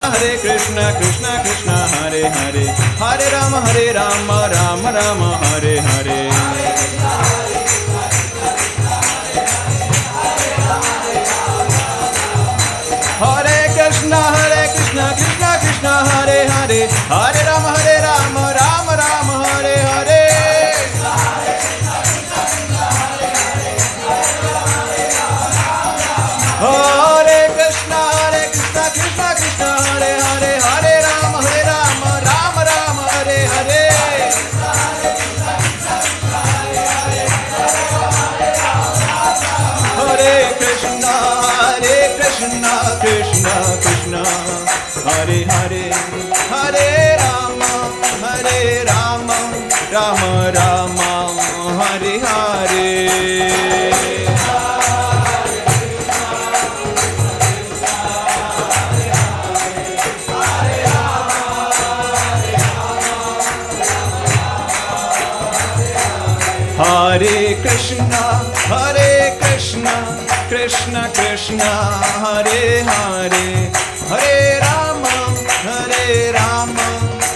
Hare Krishna, Krishna Krishna, Hare Hare, Hare Rama, Rama Rama, Hare Hare. Hare Krishna, Krishna Krishna, Hare Hare, Hare Rama, Rama Rama, Hare Hare. Hare Krishna, Krishna Krishna, Hare Hare, Hare Rama, Rama Rama, Hare Hare. Hare Krishna, Krishna Krishna, Hare Hare, Hare Rama, Rama Rama, Hare Hare. Hare Krishna, Krishna Krishna, Hare Hare, Hare Rama,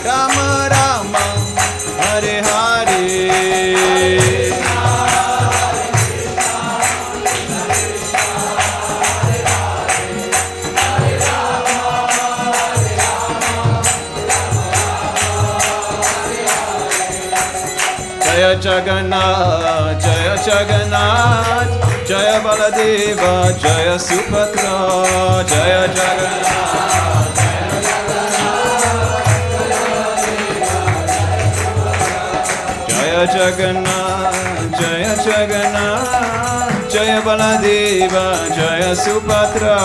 Rama Rama, Hare Hare. Jaya Jagannath, Jaya Jagannath, Jaya Baladeva, Jaya Subhadra, Jaya Jagannath, Jaya Jagannath, Jaya Jagannath, Jaya Baladeva, Jaya Subhadra.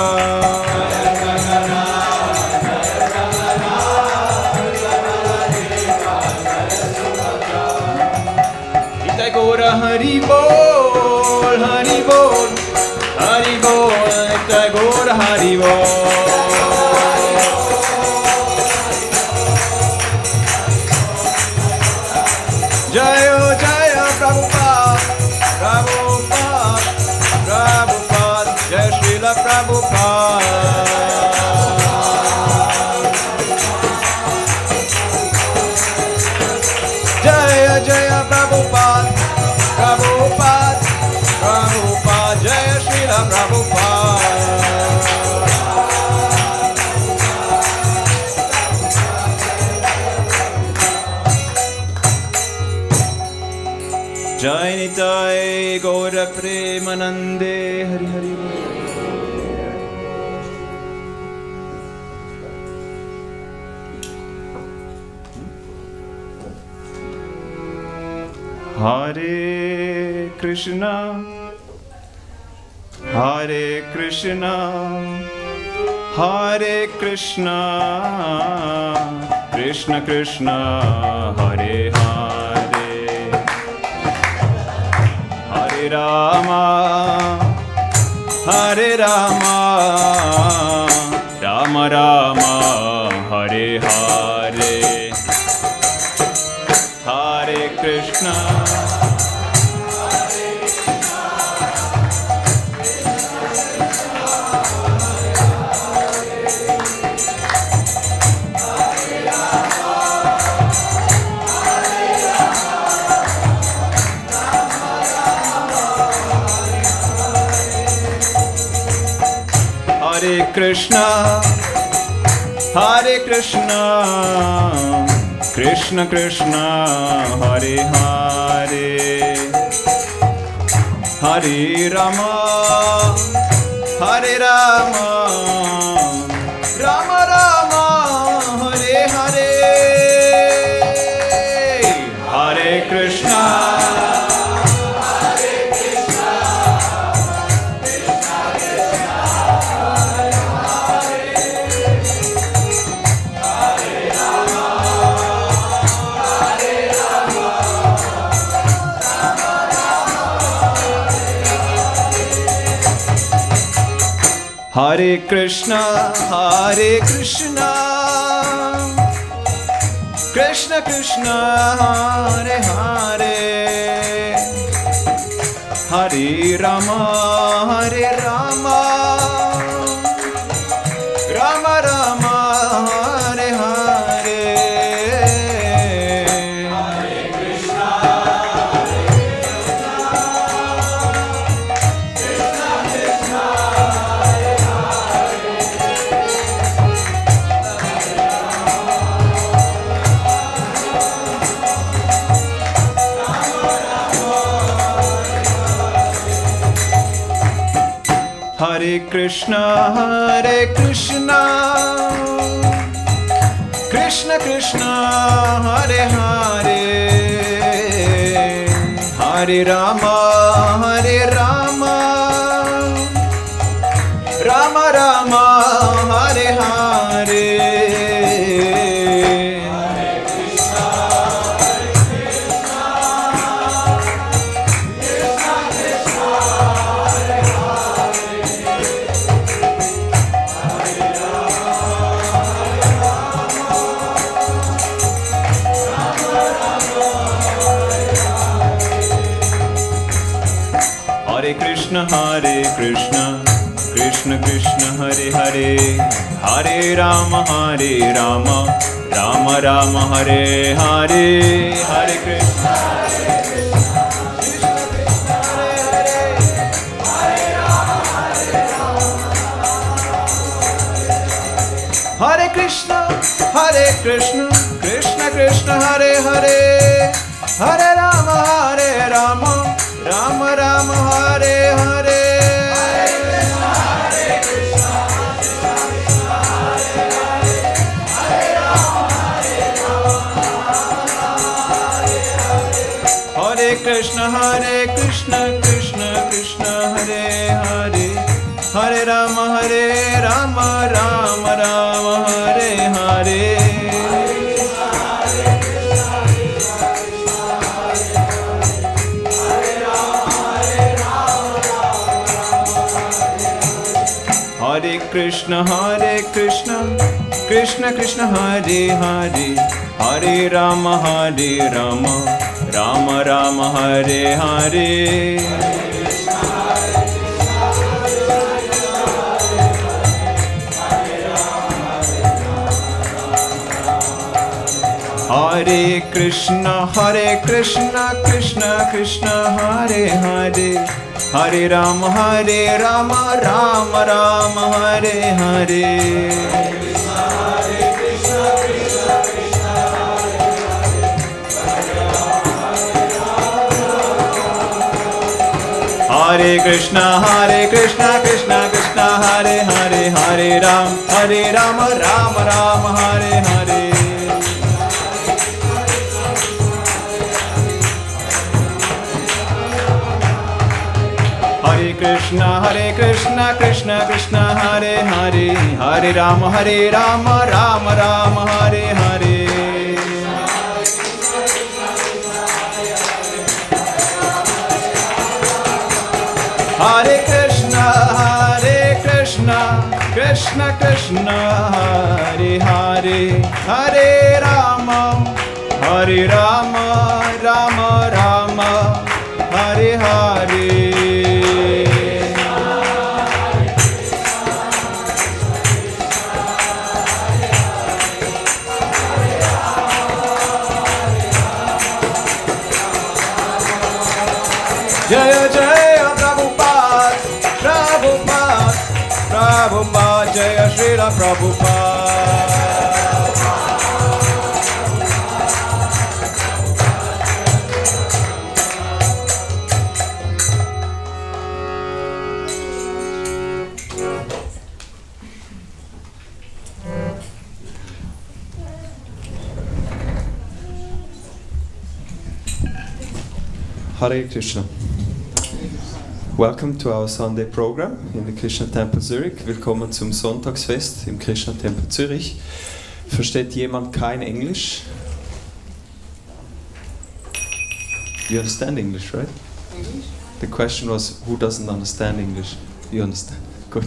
Gora Hari Bol, Hari Bol, Hari Bol, Gora Hari Bol. Jaya Jaya Prabhupada, Prabhupada, Prabhupada, Jai Srila Prabhupada. Jaya Jaya Prabhupada, Prabhupada, Prabhupada, Jaya Srila Prabhupada. Jai Nitai Gaura Premanande, Hari Hari. Hare Krishna, Hare Krishna, Hare Krishna, Krishna Krishna, Hare Hare, Hare Rama, Hare Rama, Rama Rama, Hare Hare, Hare Krishna. Hare Krishna, Hare Krishna, Krishna Krishna, Hare Hare, Hare Rama, Hare Rama, Rama Rama, Hare Hare, Hare Krishna. Hare Krishna, Hare Krishna, Krishna Krishna, Hare Hare, Hare Rama, Hare Rama, Rama Rama, Hare Krishna, Krishna Krishna, Hare Hare, Hare Rama, Rama Rama, Hare Hare. Hare Krishna, Krishna Krishna, Hare Hare, Hare Rama, Rama Rama, Hare Hare, Hare Krishna, Krishna Krishna, Hare Hare, Hare Rama, Hare Krishna, Krishna Krishna, Hare Hare, Hare Rama, Rama Rama, Hare Hare. Hare Krishna, Krishna Krishna, Hare Hare, Hare Rama, Rama Rama, Hare Hare. Hare Krishna, Krishna Krishna, Hare Hare, Hare Rama, Rama Rama, Hare Hare. Hare Krishna, Krishna Krishna, Hare Hare, Hare Rama, Rama Rama, Hare Hare. Hare Krishna, Krishna Krishna, Hare Hare, Hare Rama, Rama Rama, Hare Hare. Hare Krishna, Krishna Krishna, Hare Hare, Hare Rama, Rama Rama, Hare Hare. Hare Krishna, Krishna Krishna, Hare Hare, Hare Rama, Rama Rama, Hare Hare. Jaya Jaya Prabhupada, Jaya Srila Prabhupada. Hare Krishna. Welcome to our Sunday program in the Krishna Temple Zurich. Willkommen zum Sonntagsfest im Krishna Temple Zürich. Versteht jemand kein Englisch? You understand English, right? English? The question was, who doesn't understand English? You understand? Good.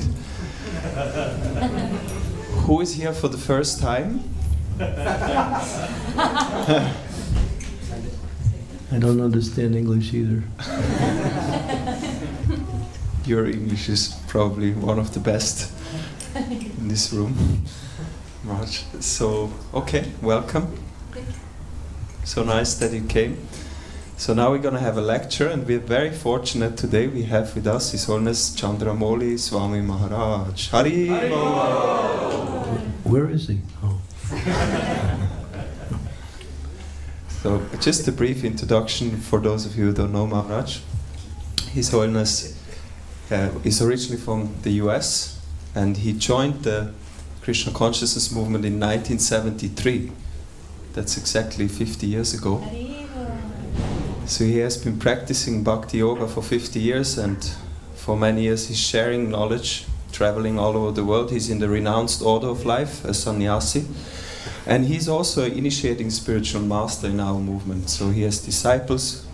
Who is here for the first time? I don't understand English either. Your English is probably one of the best in this room. Much. So, okay, welcome. So nice that you came. So now we're going to have a lecture, and we're very fortunate today. We have with us His Holiness Chandramauli Swami Maharaj. Hari Bol. Where is he? Oh. So just a brief introduction for those of you who don't know Maharaj. His Holiness is originally from the US, and he joined the Krishna consciousness movement in 1973. That's exactly 50 years ago. So he has been practicing bhakti yoga for 50 years, and for many years he's sharing knowledge, traveling all over the world. He's in the renounced order of life, a sannyasi. And he's also an initiating spiritual master in our movement. So he has disciples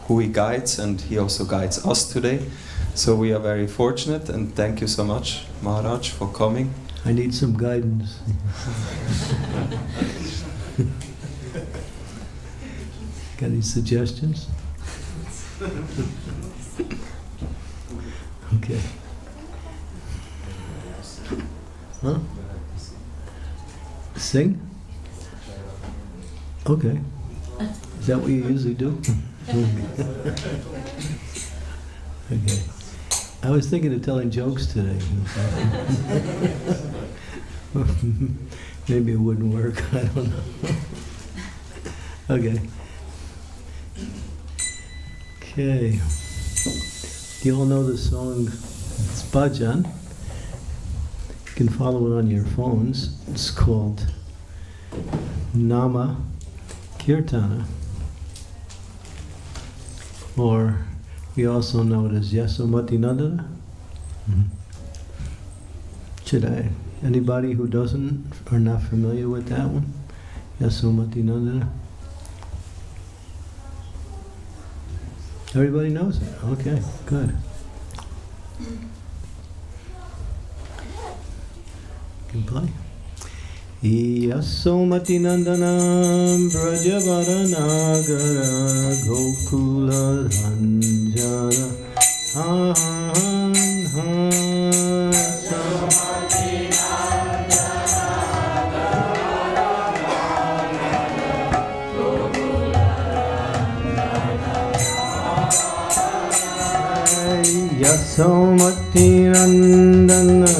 who he guides, and he also guides us today. So we are very fortunate, and thank you so much, Maharaj, for coming. I need some guidance. Got any suggestions? Okay. Huh? Sing? Okay. Is that what you usually do? Okay. I was thinking of telling jokes today. Maybe it wouldn't work. I don't know. Okay. Okay. Do you all know the song? It's Bhajan. You can follow it on your phones. It's called Nama Kirtana. Or we also know it as Yasomati Nandana. Should I? Anybody who doesn't or not familiar with that one? Yasomati Nandana. Everybody knows it. Okay, good. You can play. Yasomati Nandanam Brajabaranagara Gokula Ranjana Han Han Yasomati Nandana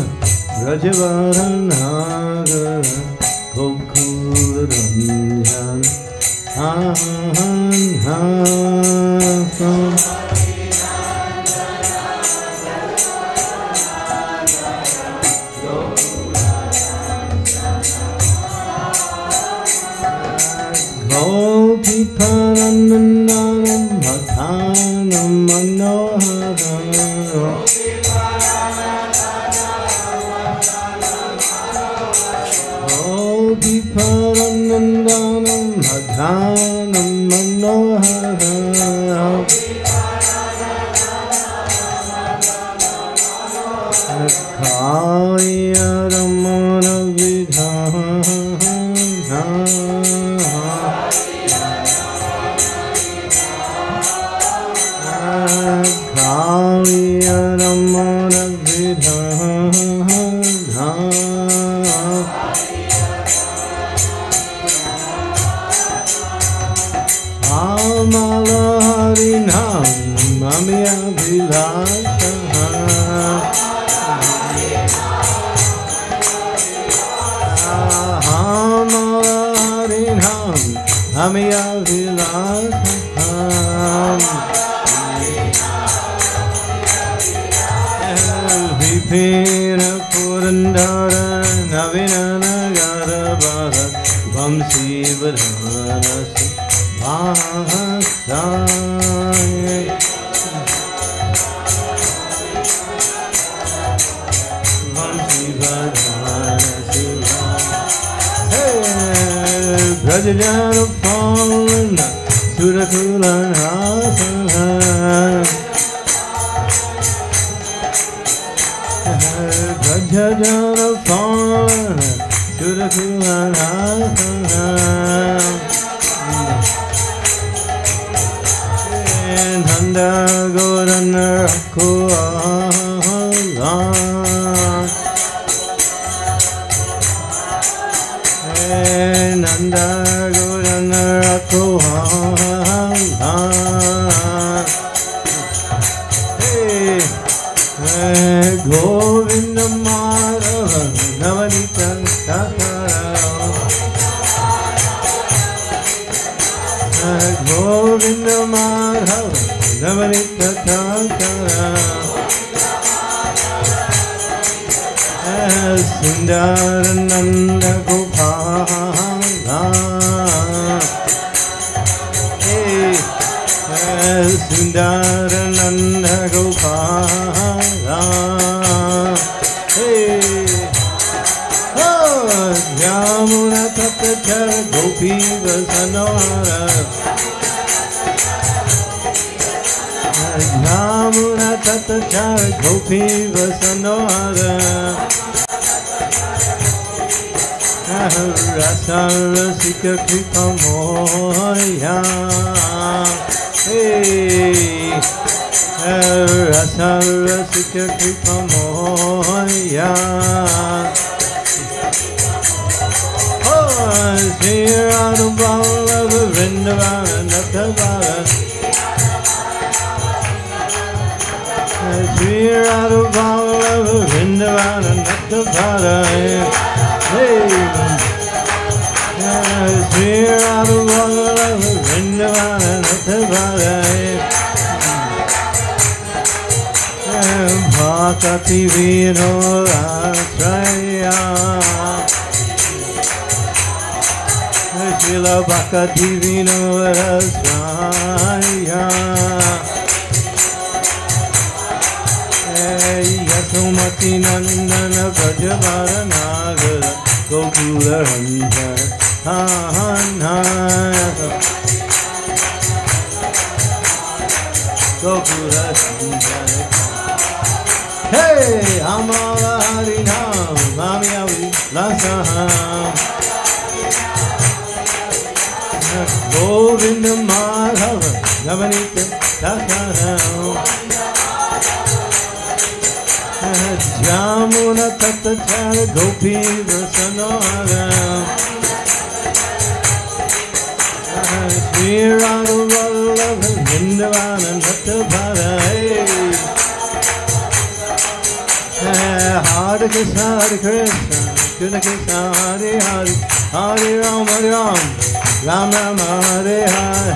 Brajabaranagara Gokula Ranjana Han Han Gopiparanandanam Bhatanam Manoharam Gopiparanandanam Bhatanam Manoharam Kaya Ramana Vidhana Kaya Ramana Vidhana Amala Harinam Mamya Vilasha Amala Harinam Mamya Vilasha Vipina Purandara Navinanagara Bharat Vamsi Vadhanasi Vahasaya Vamsi Vadhanasi Brajajana Pallana Surakulanasana Brajajana Pallana Surakulanasana Nanda Gorana Kuala Nanda Gorana Kuala Govinda Madhava Navanita Tatara Govinda Madhava Navanita Tatara Sundarananda Gopala, hey, Sundarananda Gopala, hey, oh, Yamuna Tatachara Gopi Vasanora, Yamuna Tatachara Gopi Vasanora, Rasa Rasika Kripa Moya, hey, Rasa Rasika Kripa Moya, oh, Sri Radha Bala Vrindavana Natavara, Sri Radha Bala Vrindavana Natavara, hey, Sri Radha Bala Vrindavana Natavara, Bhakati Vino Rasraya, Srila Bhakati Vino Rasraya, Yasomati Nandana Brajavara Nagara Gokula Hanta Gokula Hanta. Hey, Amala Harinam, Mami Avi Lasaham, Govinda Madhava, Gavanita Takaham, Jamuna Tatachara Gopi Vasanora, Sri Radha Vallabha Vrindavana Natavara, Hare Krishna, Hare Krishna, Krishna Krishna, Hare Hare, Hare Ram, Ram Ram, Hare Hare.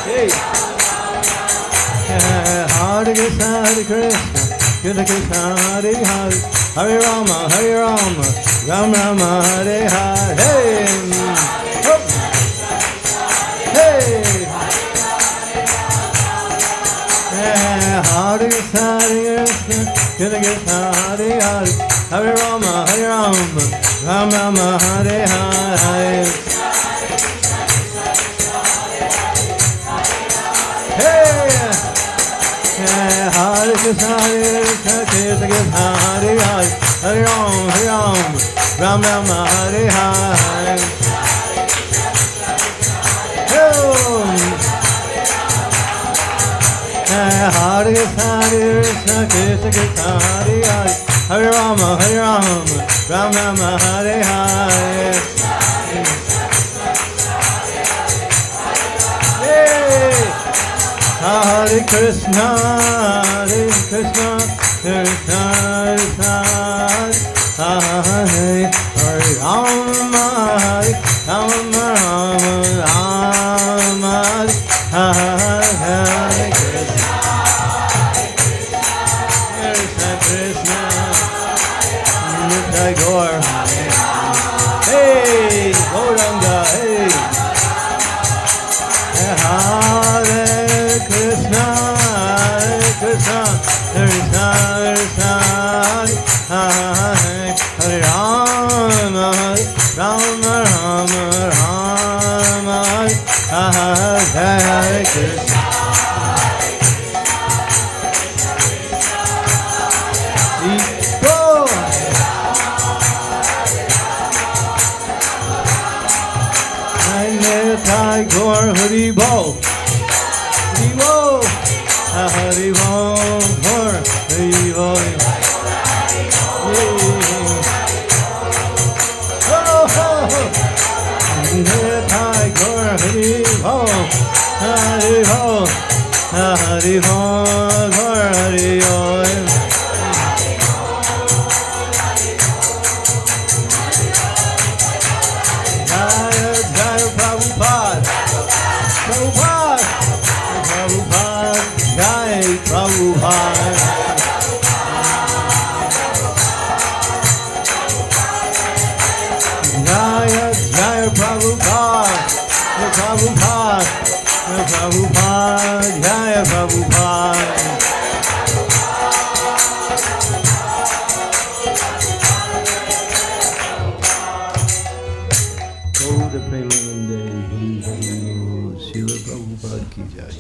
Hey. Hare Krishna, Hare Krishna, Krishna Krishna, Hare Hare, Hare Rama, Ram Ram, Hare Hare. Hey. Hare Krishna, Hare Krishna, Krishna Krishna, Hare Hare, Hare Rama, Ram Ram, Hare Hare. Hey, Hare Krishna, Krishna Krishna, Hare Hare, Hare Ram, Ram Ram, Hare Hare. Hare Krishna, Krishna Krishna, Hare Hare, Hare Ram, Ram Ram, Hare Hare. Hare Krishna, Krishna Krishna, Hare Rama, Rama Rama, Hare Krishna, Krishna Krishna, Nitya Gaur, hey, Gauranga, hey, Hare Krishna, Krishna Krishna, Hare Rama, Rama Rama, Hare Krishna. Nitai Gaur Hari Bol, Hari Bol, Hari Bol, Hari Bol. Nitai Gaur Hari Bol, Hari Bol, Hari Bol, Hari Bol. Prabhupada, Jai Prabhupada. Prabhupada, Jaya Prabhupada. Gauda Premanande, Hari Hari Bol, Srila Prabhupada ki jai.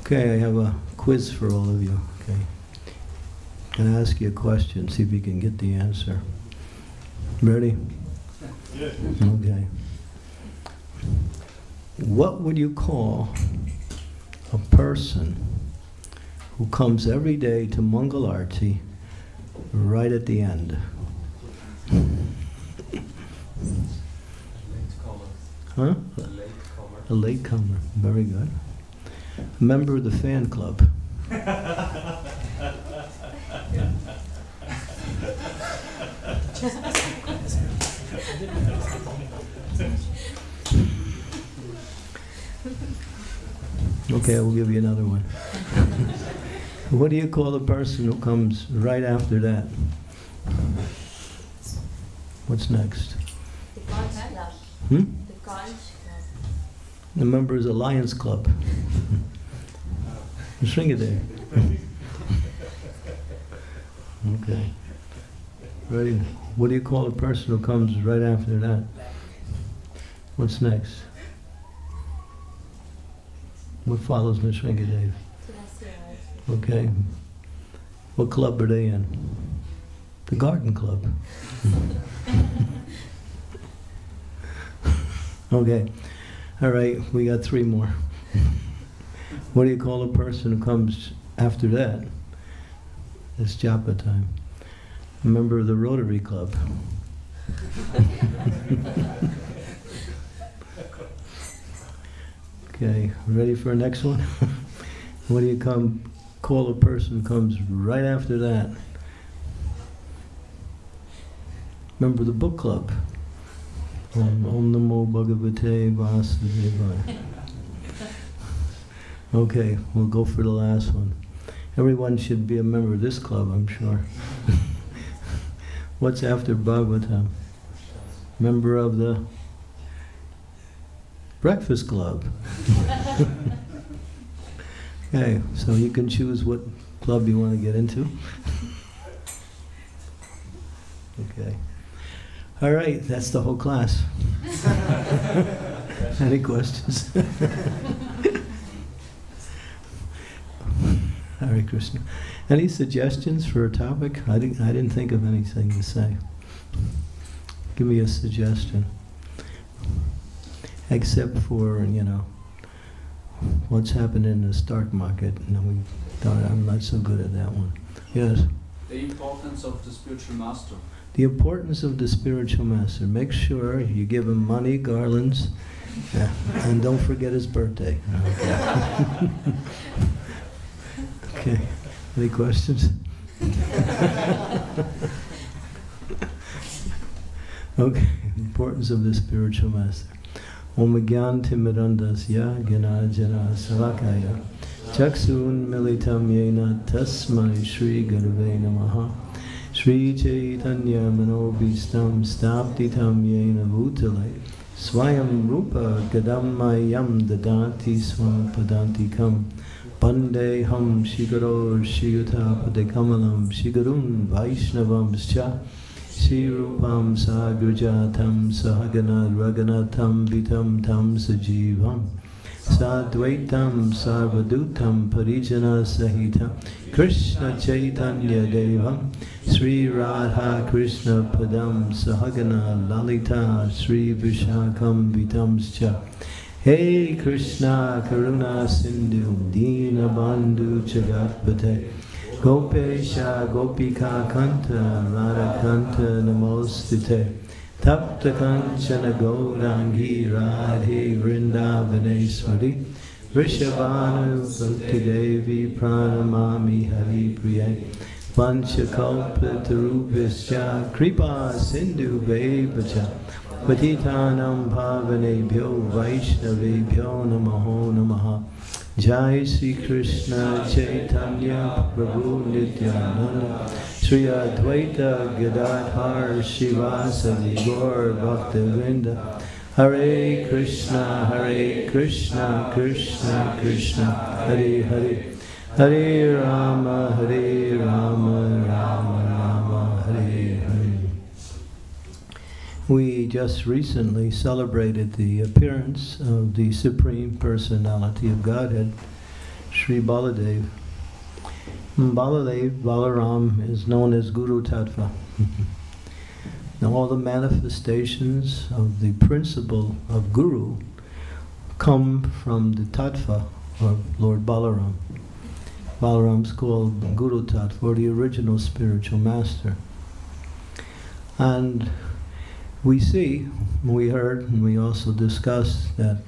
Okay, I have a quiz for all of you. Okay, I'm going to ask you a question, see if you can get the answer. Ready? Yeah. Okay. What would you call a person who comes every day to Mangal Arti right at the end? Huh? A latecomer. Very good. A member of the fan club. Okay, I will give you another one. What do you call the person who comes right after that? What's next? The Conch Club. Hmm? The Conch Club. The member is a Lions Club. String it there. Okay. Ready? What do you call a person who comes right after that? What's next? What follows Nishringadev? Okay. What club are they in? The Garden Club. Okay. All right, we got three more. What do you call a person who comes after that? It's japa time. A member of the Rotary Club. Okay, ready for the next one? What do you call a person who comes right after that? Remember the book club? Om Namo Bhagavate Vasudevaya. Okay, we'll go for the last one. Everyone should be a member of this club, I'm sure. What's after Bhagavatam? Member of the Breakfast Club. Okay, so you can choose what club you want to get into. Okay. All right, that's the whole class. Any questions? Hare Krishna. Any suggestions for a topic? I didn't think of anything to say. Give me a suggestion. Except for, what's happened in the stock market. I'm not so good at that one. Yes? The importance of the spiritual master. The importance of the spiritual master. Make sure you give him money, garlands, and don't forget his birthday. Okay. Okay. Any questions? Okay. Importance of the spiritual master. Om Gyan Timirandasya Gana Jana Savakaya Chaksun Militam Yena Tasmai Shri Gurave Namaha Shri Chaitanya Manobhistam Staptitam Yena Bhutale Swayam Rupa Gadammayam Dadati Swam Padantikam Pandeham Shigaro Shiyuta Padekamalam Shigarun Vaishnavam Scha Shri Rupam Sagrajatam Sahagana Raganatam Vitam Tam Sajivam Sadvaitam Sarvadutam Parijana Sahitam Krishna Chaitanya Devam Sri Radha Krishna Padam Sahagana Lalita Sri Vishakam Vitamscha Hey Krishna Karuna Sindhu Dina Bandhu Jagatpate Gopesha Gopika Kanta Radha Kanta Namostite Tapta Kanchana Gaurangi Radhe Vrindavaneshwari Vrishabhanu Bhakti Devi Pranamami Hari Priya Panchakalpa Tarubhischa Kripa Sindhu Bevacha Patitanam Bhavanebhyo Vaishnavebhyo Namaho Namaha Jai Sri Krishna Chaitanya Prabhu Nityananda Sri Advaita Gadadhar Shivasadi Gaur Bhaktivinoda Hare Krishna, Krishna Krishna, Hare Hare, Hare Rama, Rama Rama, Hare Hare. We just recently celebrated the appearance of the Supreme Personality of Godhead, Sri Baladev. Balaram is known as Guru Tattva. Now all the manifestations of the principle of Guru come from the Tattva, or Lord Balaram. Balaram's called Guru Tattva, or the original spiritual master. And we heard, and we also discussed that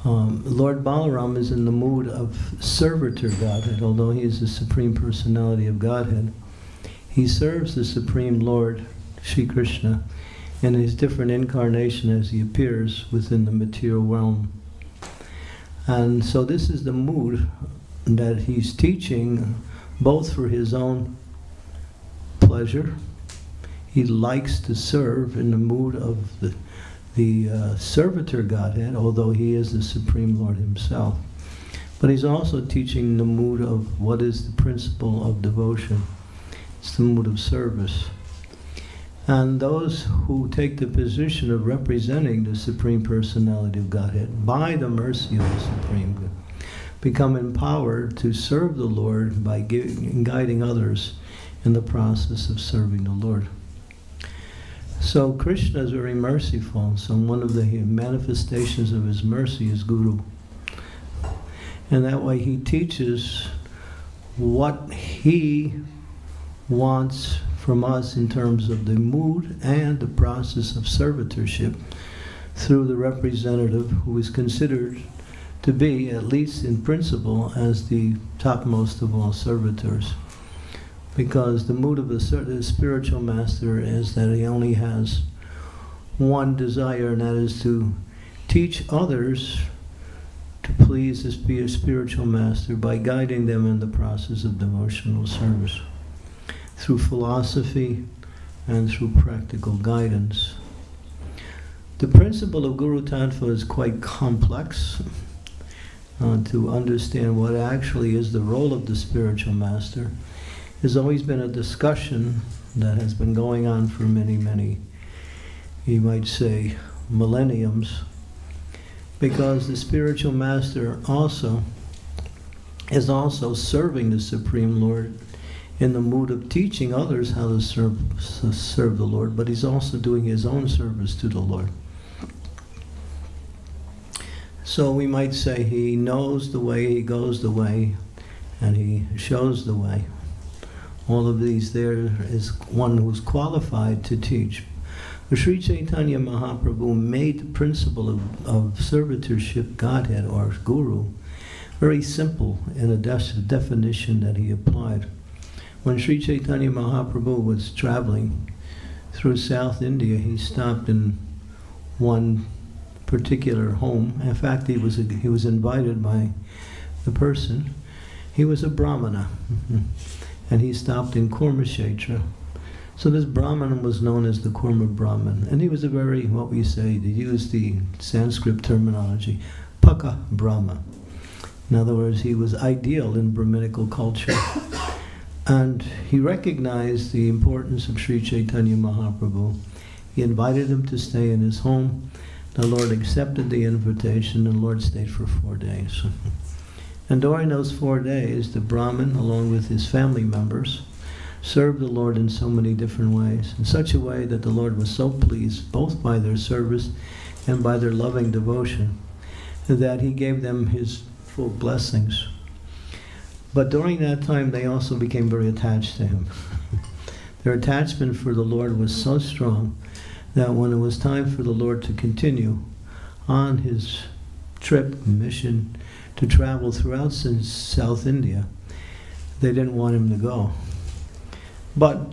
Lord Balaram is in the mood of servitor Godhead. Although he is the Supreme Personality of Godhead, he serves the Supreme Lord, Shri Krishna, in his different incarnation as he appears within the material realm. And so this is the mood that he's teaching, both for his own pleasure. He likes to serve in the mood of the servitor Godhead, although he is the Supreme Lord himself. But he's also teaching the mood of what is the principle of devotion. It's the mood of service. And those who take the position of representing the Supreme Personality of Godhead by the mercy of the Supreme God become empowered to serve the Lord by guiding others in the process of serving the Lord. So Krishna is very merciful, so one of the manifestations of his mercy is Guru. And that way he teaches what he wants from us in terms of the mood and the process of servitorship through the representative who is considered to be, at least in principle, as the topmost of all servitors. Because the mood of the spiritual master is that he only has one desire, and that is to teach others to please the spiritual master by guiding them in the process of devotional service through philosophy and through practical guidance. The principle of Guru Tattva is quite complex to understand what actually is the role of the spiritual master. There's always been a discussion that has been going on for many, you might say, millenniums, because the spiritual master is also serving the Supreme Lord in the mood of teaching others how to serve the Lord, but he's also doing his own service to the Lord. So we might say he knows the way, he goes the way, and he shows the way. All of these, there is one who's qualified to teach. But Sri Chaitanya Mahaprabhu made the principle of servitorship, Godhead, or Guru, very simple in a definition that he applied. When Sri Chaitanya Mahaprabhu was traveling through South India, he stopped in one particular home. In fact, he was invited by the person. He was a Brahmana, and he stopped in Kurmakshetra. So this Brahman was known as the Kurma Brahman, and he was a very, what we say, to use the Sanskrit terminology, Paka Brahma. In other words, he was ideal in Brahminical culture. And he recognized the importance of Sri Chaitanya Mahaprabhu. He invited him to stay in his home. The Lord accepted the invitation, and the Lord stayed for 4 days. And during those 4 days, the Brahmin, along with his family members, served the Lord in so many different ways, in such a way that the Lord was so pleased, both by their service and by their loving devotion, that he gave them his full blessings. But during that time, they also became very attached to him. Their attachment for the Lord was so strong that when it was time for the Lord to continue on his trip, mission, to travel throughout South India, they didn't want him to go. But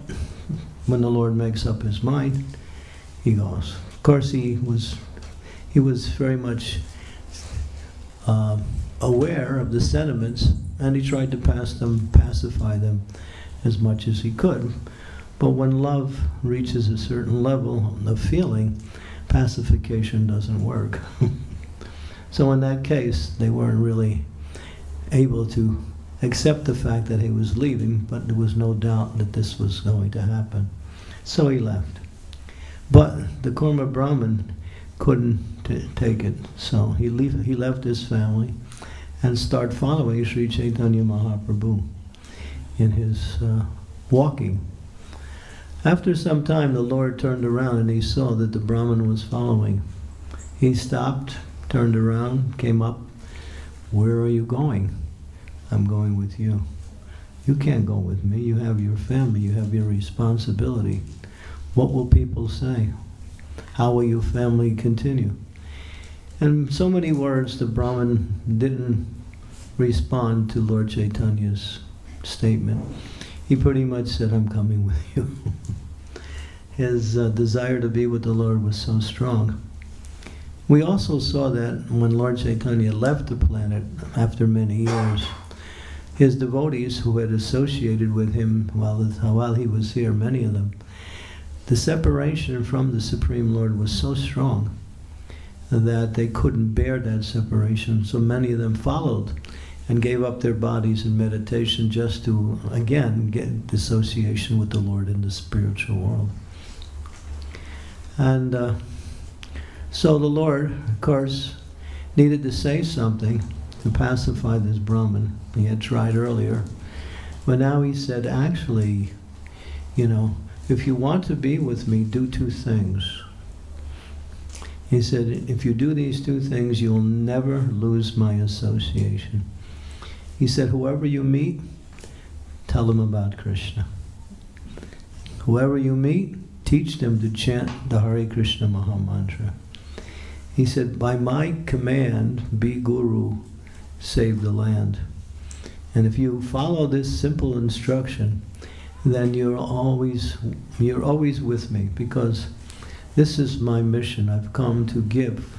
when the Lord makes up his mind, he goes. Of course, he was very much aware of the sentiments, and he tried to pacify them as much as he could. But when love reaches a certain level of feeling, pacification doesn't work. So in that case, they weren't really able to accept the fact that he was leaving, but there was no doubt that this was going to happen. So he left. But the Kurma Brahmin couldn't take it, so he left his family and started following Sri Chaitanya Mahaprabhu in his walking. After some time, the Lord turned around and he saw that the Brahmin was following. He stopped, turned around, came up. "Where are you going?" "I'm going with you." "You can't go with me. You have your family. You have your responsibility. What will people say? How will your family continue?" And so many words, the Brahmin didn't respond to Lord Chaitanya's statement. He pretty much said, "I'm coming with you." His desire to be with the Lord was so strong. We also saw that when Lord Chaitanya left the planet after many years, his devotees who had associated with him while he was here, many of them, the separation from the Supreme Lord was so strong that they couldn't bear that separation. So many of them followed and gave up their bodies in meditation just to, again, get dissociation with the Lord in the spiritual world. And so the Lord, of course, needed to say something to pacify this Brahmin. He had tried earlier. But now he said, actually, if you want to be with me, do two things. He said, if you do these two things, you'll never lose my association. He said, whoever you meet, tell them about Krishna. Whoever you meet, teach them to chant the Hare Krishna Maha Mantra. He said, by my command, be Guru, save the land. And if you follow this simple instruction, then you're always with me, because this is my mission. I've come to give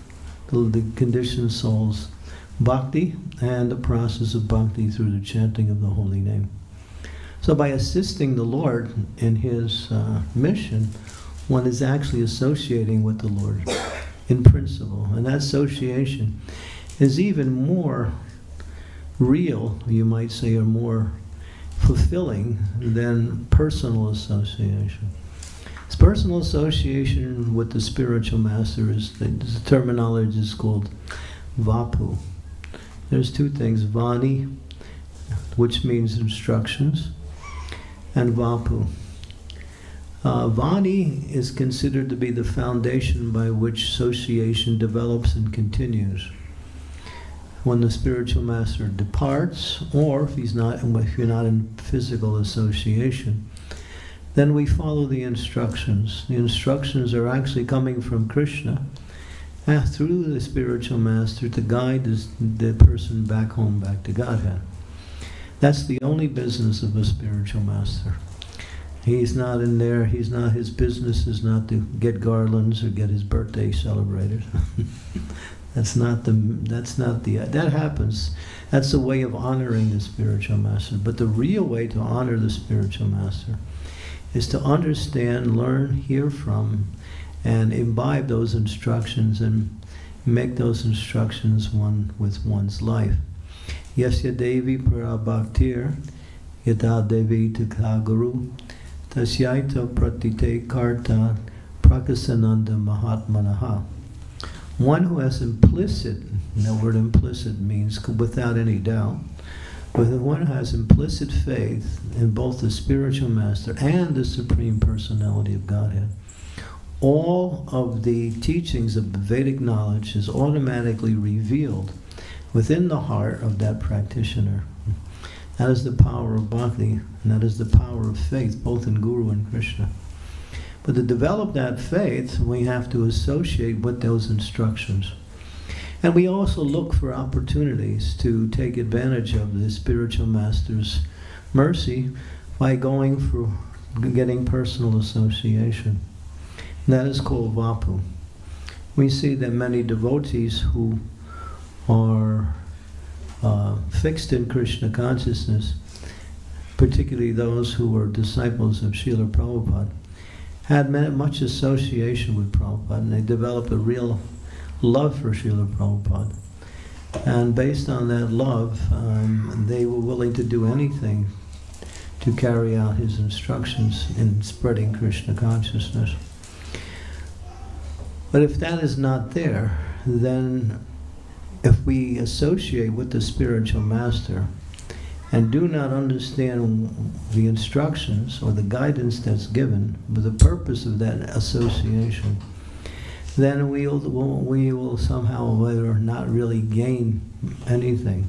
the conditioned souls bhakti and the process of bhakti through the chanting of the holy name. So by assisting the Lord in his mission, one is actually associating with the Lord in principle. And that association is even more real, you might say, or more fulfilling than personal association. Personal association with the spiritual master the terminology is called vapu. There's two things, vani, which means instructions, and vapu. Vani is considered to be the foundation by which association develops and continues. When the spiritual master departs, or if you're not in physical association, then we follow the instructions. The instructions are actually coming from Krishna through the spiritual master to guide the person back home, back to Godhead. That's the only business of a spiritual master. He's not in there, his business is not to get garlands or get his birthday celebrated. That happens. That's a way of honoring the spiritual master. But the real way to honor the spiritual master is to understand, learn, hear from, and imbibe those instructions and make those instructions one with one's life. Yasya Devi Parabhaktir Yata Devi Tukaguru Tasyaita Pratite Karta Prakasananda Mahatmanaha. One who has implicit, and the word implicit means without any doubt, but one who has implicit faith in both the spiritual master and the Supreme Personality of Godhead, all of the teachings of the Vedic knowledge is automatically revealed within the heart of that practitioner. That is the power of bhakti, and that is the power of faith, both in Guru and Krishna. But to develop that faith, we have to associate with those instructions. And we also look for opportunities to take advantage of the spiritual master's mercy by going for getting personal association. And that is called vapu. We see that many devotees who are fixed in Krishna consciousness, particularly those who are disciples of Srila Prabhupada, had much association with Prabhupada, and they developed a real love for Srila Prabhupada. And based on that love, they were willing to do anything to carry out his instructions in spreading Krishna consciousness. But if that is not there, then if we associate with the spiritual master and do not understand the instructions or the guidance that's given with the purpose of that association, then we will somehow or other not really gain anything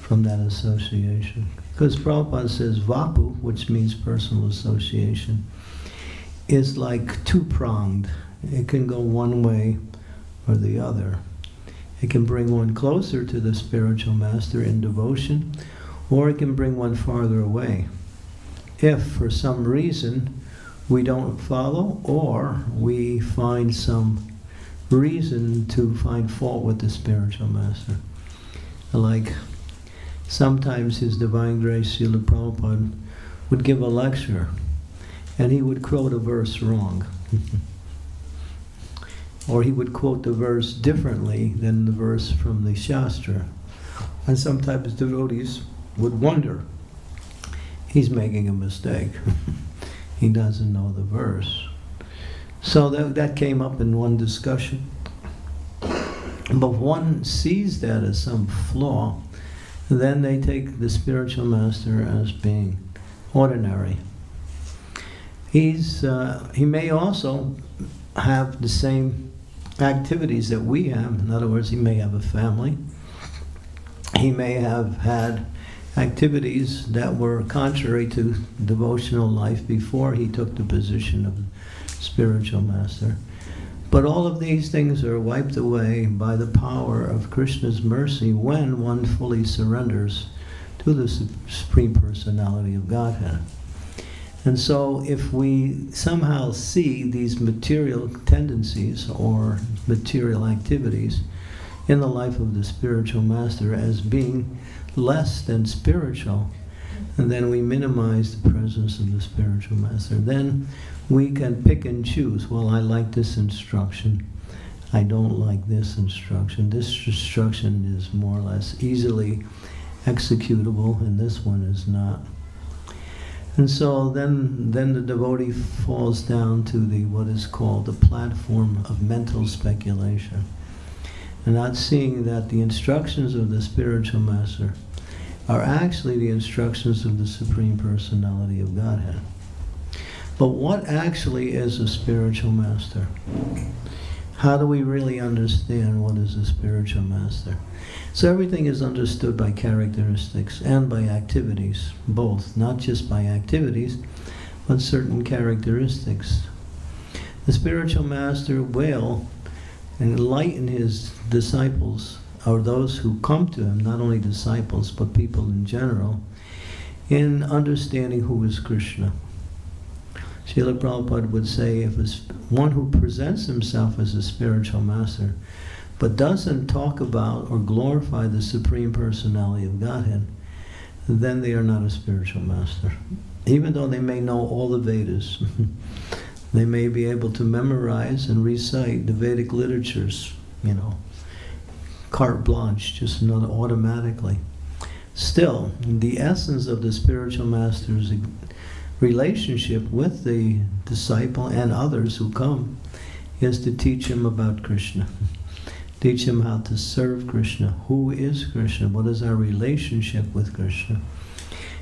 from that association. Because Prabhupada says vapu, which means personal association, is like two-pronged. It can go one way or the other. It can bring one closer to the spiritual master in devotion, or it can bring one farther away. If, for some reason, we don't follow, or we find some reason to find fault with the spiritual master. Like, sometimes His Divine Grace, Srila Prabhupada, would give a lecture, and he would quote a verse wrong. Or he would quote the verse differently than the verse from the Shastra. And sometimes devotees would wonder, he's making a mistake. He doesn't know the verse. So that came up in one discussion. But if one sees that as some flaw, then they take the spiritual master as being ordinary. He may also have the same activities that we have. In other words, he may have a family. He may have had activities that were contrary to devotional life before he took the position of spiritual master. But all of these things are wiped away by the power of Krishna's mercy when one fully surrenders to the Supreme Personality of Godhead. And so if we somehow see these material tendencies or material activities in the life of the spiritual master as being less than spiritual, and then we minimize the presence of the spiritual master, then we can pick and choose. Well, I like this instruction. I don't like this instruction. This instruction is more or less easily executable, and this one is not. And so then the devotee falls down to what is called the platform of mental speculation, and not seeing that the instructions of the spiritual master are actually the instructions of the Supreme Personality of Godhead. But what actually is a spiritual master? How do we really understand what is a spiritual master? So everything is understood by characteristics and by activities, both, not just by activities, but certain characteristics. The spiritual master will enlighten his disciples, or those who come to him, not only disciples, but people in general, in understanding who is Krishna. Srila Prabhupada would say, if one who presents himself as a spiritual master, but doesn't talk about or glorify the Supreme Personality of Godhead, then they are not a spiritual master. Even though they may know all the Vedas, they may be able to memorize and recite the Vedic literatures, carte blanche, just automatically. Still, the essence of the spiritual master's relationship with the disciple and others who come is to teach him about Krishna. Teach him how to serve Krishna. Who is Krishna? What is our relationship with Krishna?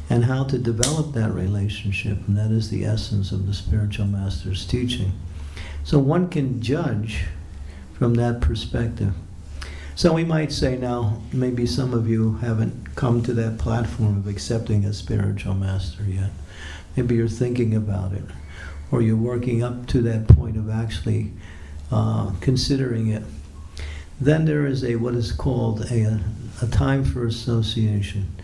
And how to develop that relationship. And that is the essence of the spiritual master's teaching. So one can judge from that perspective. So we might say now, maybe some of you haven't come to that platform of accepting a spiritual master yet. Maybe you're thinking about it, or you're working up to that point of actually considering it. Then there is what is called a time for association.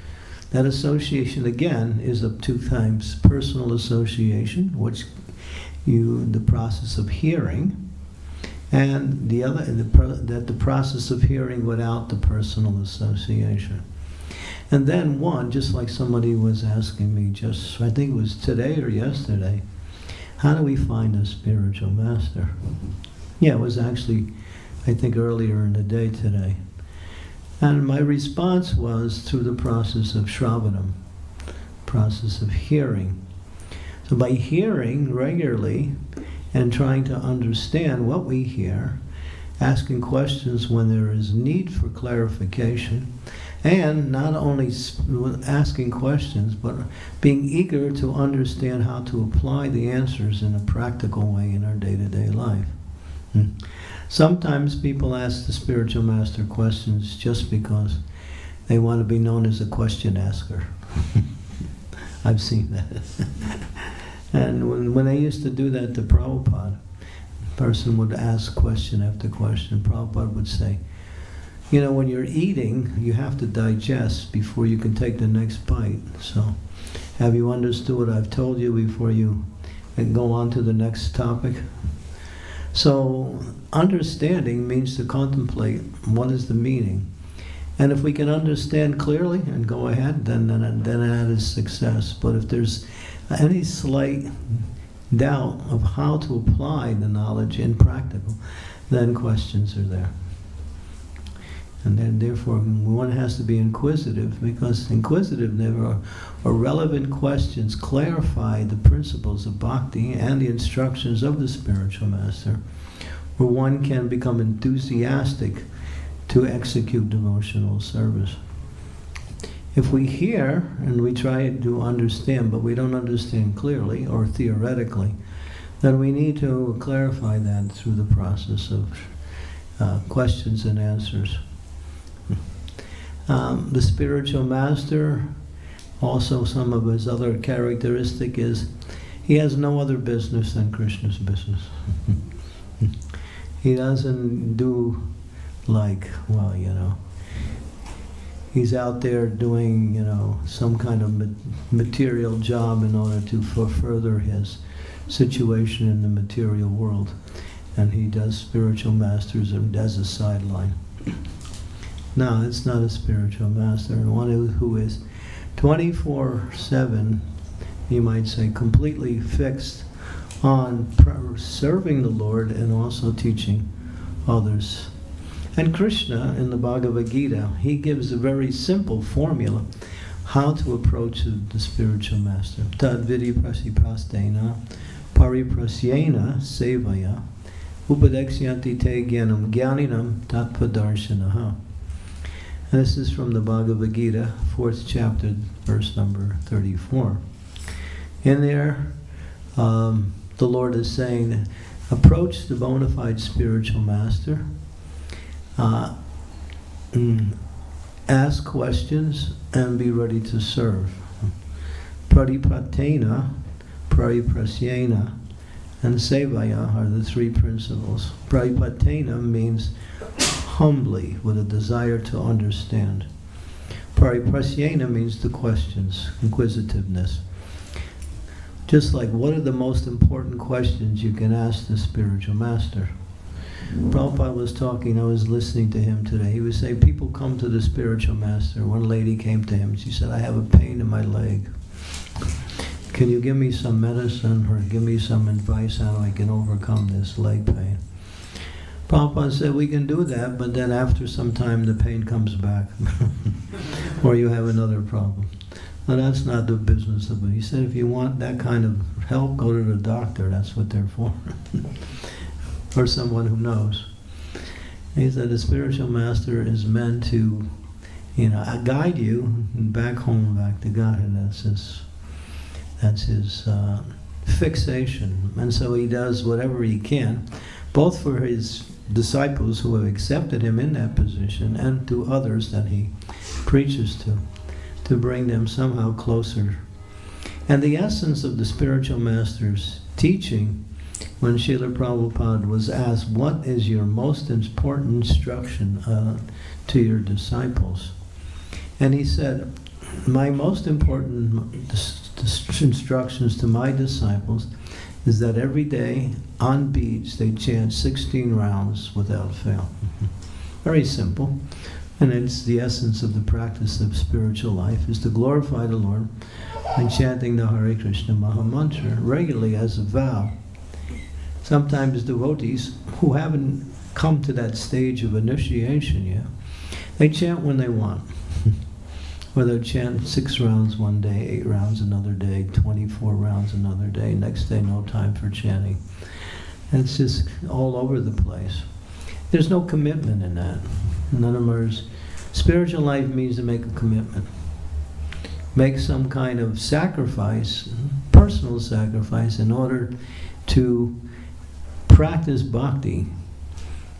That association, again, is of two times: personal association, which the process of hearing, and the other, the process of hearing without the personal association. And then one, just like somebody was asking me I think it was today or yesterday, how do we find a spiritual master? Yeah, it was actually, I think, earlier in the day today. And my response was through the process of Shravanam, process of hearing. So by hearing regularly and trying to understand what we hear, asking questions when there is need for clarification, and not only asking questions, but being eager to understand how to apply the answers in a practical way in our day-to-day life. Sometimes people ask the spiritual master questions just because they want to be known as a question asker. I've seen that. And when I used to do that to Prabhupada, a person would ask question after question. Prabhupada would say, you know, when you're eating, you have to digest before you can take the next bite. So, have you understood what I've told you before you can go on to the next topic? So, understanding means to contemplate what is the meaning. And if we can understand clearly and go ahead, then that is success. But if there's any slight doubt of how to apply the knowledge in practical, then questions are there. And then therefore one has to be inquisitive, because inquisitive or relevant questions clarify the principles of bhakti and the instructions of the spiritual master, where one can become enthusiastic to execute devotional service. If we hear and we try to understand, but we don't understand clearly or theoretically, then we need to clarify that through the process of questions and answers. The spiritual master, also some of his other characteristic is he has no other business than Krishna's business. He doesn't do like, well, you know, he's out there doing, you know, some kind of material job in order to further his situation in the material world. And he does spiritual masters as a sideline. No, it's not a spiritual master. And one who is 24/7, you might say, completely fixed on serving the Lord and also teaching others. And Krishna, in the Bhagavad Gita, he gives a very simple formula how to approach the spiritual master. Tad vidi prasiprastena pariprasyena sevaya upadekshyanti te gyanam gyaninam tatpadarshanaha. And this is from the Bhagavad Gita, 4th chapter, verse number 34. In there, the Lord is saying, approach the bona fide spiritual master, ask questions, and be ready to serve. Pradipratena, Pariprasyena, and Sevaya are the three principles. Pradipratena means humbly, with a desire to understand. Pariprasyena means the questions, inquisitiveness. Just like, what are the most important questions you can ask the spiritual master? Prabhupada was talking, I was listening to him today. He was saying, people come to the spiritual master. One lady came to him, she said, I have a pain in my leg. Can you give me some medicine or give me some advice how I can overcome this leg pain? Prabhupada said, we can do that, but then after some time the pain comes back. Or you have another problem. Now that's not the business of it. He said, if you want that kind of help, go to the doctor. That's what they're for. Or someone who knows. He said, the spiritual master is meant to, you know, guide you back home, back to Godhead. That's his fixation. And so he does whatever he can, both for his disciples who have accepted him in that position and to others that he preaches to bring them somehow closer. And the essence of the spiritual master's teaching, when Srila Prabhupada was asked, what is your most important instruction to your disciples? And he said, my most important instructions to my disciples is that every day on beach they chant 16 rounds without fail. Very simple. And it's the essence of the practice of spiritual life, is to glorify the Lord by chanting the Hare Krishna Maha Mantra regularly as a vow. Sometimes devotees who haven't come to that stage of initiation yet, they chant when they want. Or they'll chant 6 rounds one day, 8 rounds another day, 24 rounds another day, next day no time for chanting. And it's just all over the place. There's no commitment in that. In other words, spiritual life means to make a commitment. Make some kind of sacrifice, personal sacrifice, in order to practice bhakti.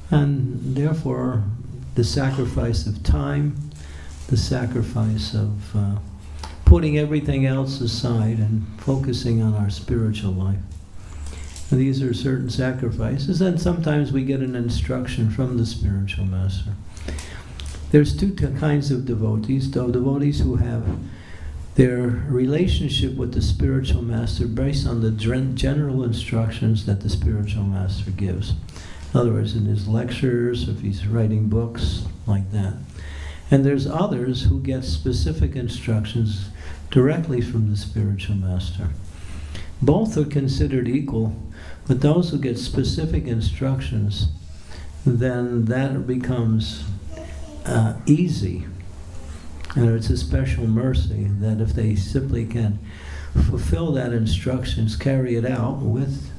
And therefore, the sacrifice of time, the sacrifice of putting everything else aside and focusing on our spiritual life. And these are certain sacrifices, and sometimes we get an instruction from the spiritual master. There's 2 kinds of devotees, devotees who have their relationship with the spiritual master based on the general instructions that the spiritual master gives. In other words, in his lectures, if he's writing books, like that. And there's others who get specific instructions directly from the spiritual master. Both are considered equal, but those who get specific instructions, then that becomes easy. And it's a special mercy that if they simply can fulfill that instructions, carry it out with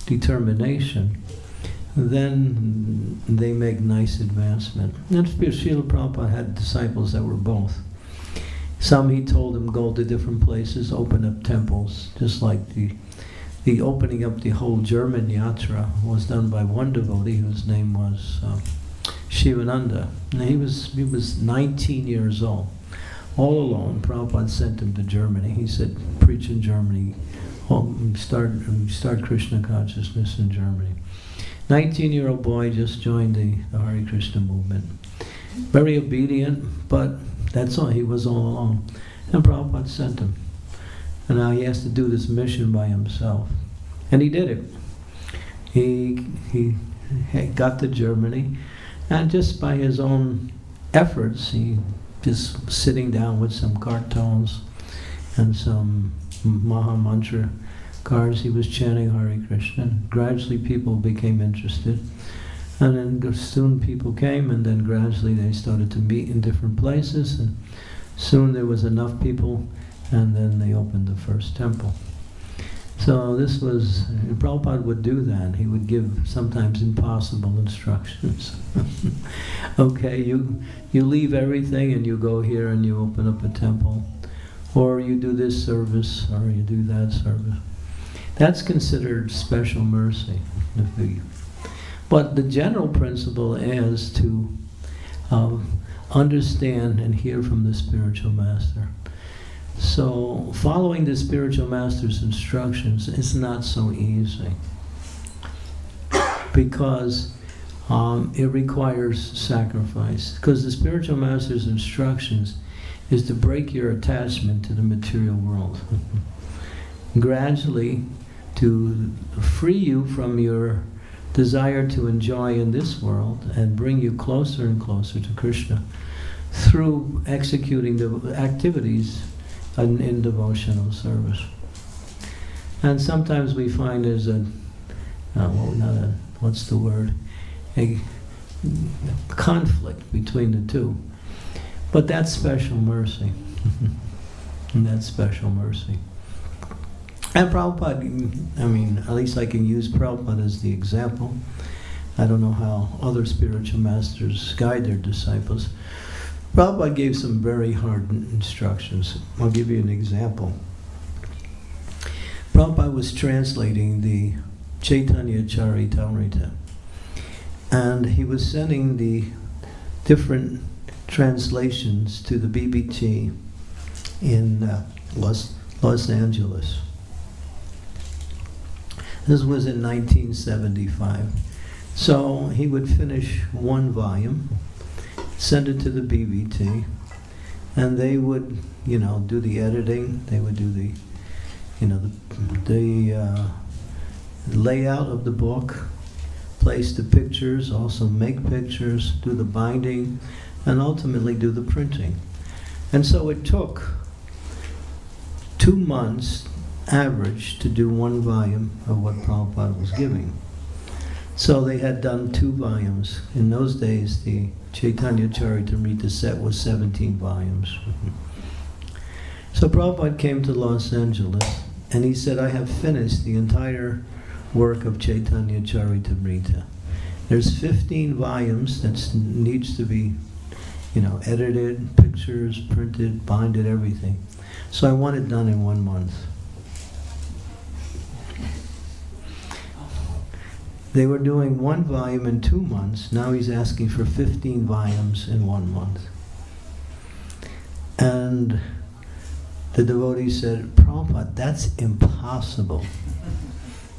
determination, then they make nice advancement. And Srila Prabhupada had disciples that were both. Some he told them go to different places, open up temples, just like the opening up the whole German yatra was done by one devotee whose name was Shivananda. And he was 19 years old, all alone. Prabhupada sent him to Germany. He said, preach in Germany, start Krishna consciousness in Germany. 19-year-old boy just joined the Hare Krishna movement. Very obedient, but that's all. He was all alone. And Prabhupada sent him. And now he has to do this mission by himself. And he did it. He got to Germany, and just by his own efforts, he just sitting down with some cartoons and some Maha Mantra cards, he was chanting Hare Krishna. Gradually people became interested. And then soon people came, and then gradually they started to meet in different places, and soon there was enough people, and then they opened the first temple. So this was, Prabhupada would do that. He would give sometimes impossible instructions. Okay, you leave everything and you go here and you open up a temple, or you do this service, or you do that service. That's considered special mercy. But the general principle is to understand and hear from the spiritual master. So following the spiritual master's instructions is not so easy, because it requires sacrifice. Because the spiritual master's instructions is to break your attachment to the material world. Gradually to free you from your desire to enjoy in this world and bring you closer and closer to Krishna through executing the activities in devotional service. And sometimes we find there's a conflict between the two. But that's special mercy. And that's special mercy. And Prabhupada, at least I can use Prabhupada as the example. I don't know how other spiritual masters guide their disciples. Prabhupada gave some very hard instructions. I'll give you an example. Prabhupada was translating the Chaitanya Charitamrita, and he was sending the different translations to the BBT in Los Angeles. This was in 1975. So he would finish one volume, send it to the BBT, and they would, do the editing. They would do the, the layout of the book, place the pictures, also make pictures, do the binding, and ultimately do the printing. And so it took 2 months average to do 1 volume of what Prabhupada was giving. So they had done 2 volumes. In those days, the Chaitanya Charitamrita set was 17 volumes. So Prabhupada came to Los Angeles, and he said, I have finished the entire work of Chaitanya Charitamrita. There's 15 volumes that needs to be, edited, pictures, printed, binded, everything. So I want it done in 1 month. They were doing 1 volume in 2 months. Now he's asking for 15 volumes in 1 month. And the devotee said, Prabhupada, that's impossible.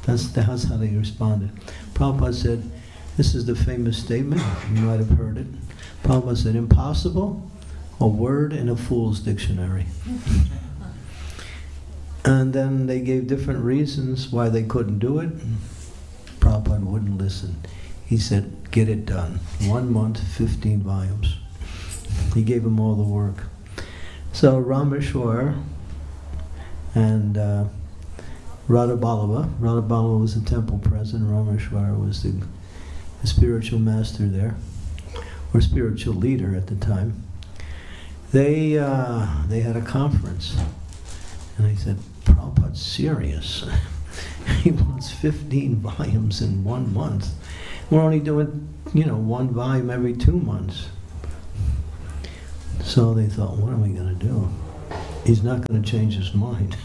That's how they responded. Prabhupada said, this is the famous statement, you might have heard it. Prabhupada said, impossible, a word in a fool's dictionary. And then they gave different reasons why they couldn't do it. Prabhupada wouldn't listen. He said, get it done. 1 month, 15 volumes. He gave them all the work. So Rameshwar and Radhaballava was the temple president, Rameshwar was the spiritual master there, or spiritual leader at the time. They had a conference, and they said, Prabhupada's serious. He wants 15 volumes in 1 month. We're only doing, 1 volume every 2 months. So they thought, what are we going to do? He's not going to change his mind.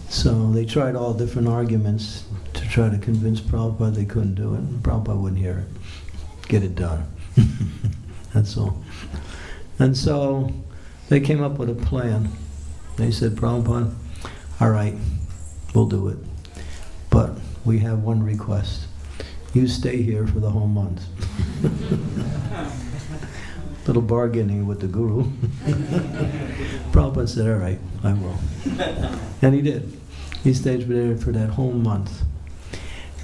So they tried all different arguments to try to convince Prabhupada they couldn't do it. And Prabhupada wouldn't hear it. Get it done. That's all. And so they came up with a plan. They said, Prabhupada, all right, we'll do it. But we have one request. You stay here for the whole month. Little bargaining with the guru. Prabhupada said, all right, I will. And he did. He stayed there for that whole month.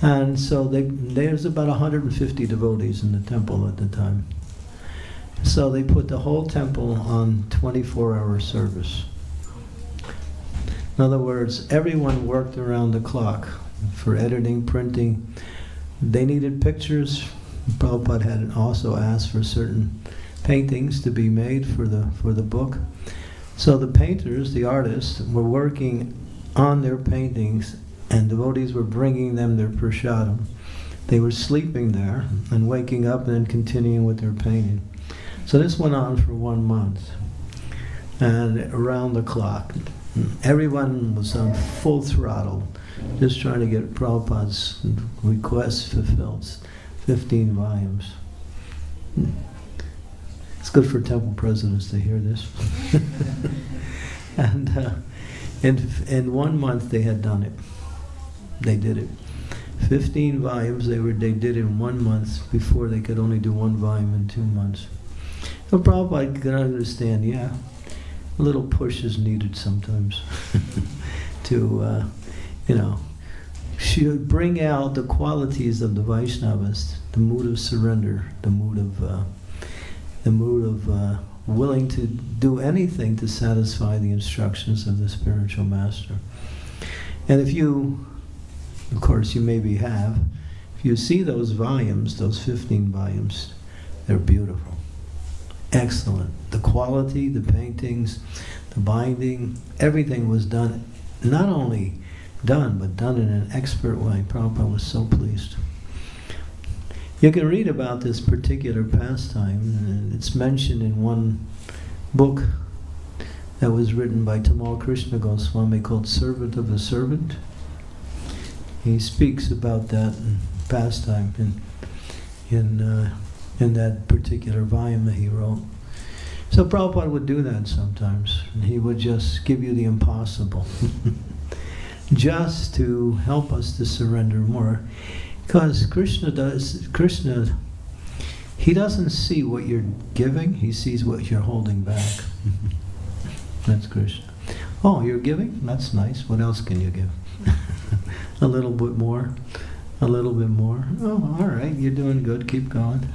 And so there's about 150 devotees in the temple at the time. So they put the whole temple on 24-hour service. In other words, everyone worked around the clock for editing, printing. They needed pictures. Prabhupada had also asked for certain paintings to be made for the book. So the painters, the artists, were working on their paintings, and devotees were bringing them their prasadam. They were sleeping there and waking up and then continuing with their painting. So this went on for 1 month, and around the clock. Everyone was on full throttle, just trying to get Prabhupada's requests fulfilled. 15 volumes. It's good for temple presidents to hear this. And in 1 month they had done it. They did it. 15 volumes they did in 1 month before they could only do 1 volume in 2 months. So Prabhupada could understand, yeah, a little push is needed sometimes to, should bring out the qualities of the Vaishnavas, the mood of surrender, the mood of willing to do anything to satisfy the instructions of the spiritual master. And if you, of course you maybe have, if you see those volumes, those 15 volumes, they're beautiful. Excellent. The quality, the paintings, the binding, everything was done, not only done, but done in an expert way. Prabhupada was so pleased. You can read about this particular pastime, and it's mentioned in one book that was written by Tamal Krishna Goswami called Servant of the Servant. He speaks about that pastime in that particular volume that he wrote. So Prabhupada would do that sometimes. And he would just give you the impossible. Just to help us to surrender more. Because Krishna, he doesn't see what you're giving, he sees what you're holding back. That's Krishna. Oh, you're giving? That's nice. What else can you give? A little bit more. A little bit more. Oh, all right, you're doing good. Keep going.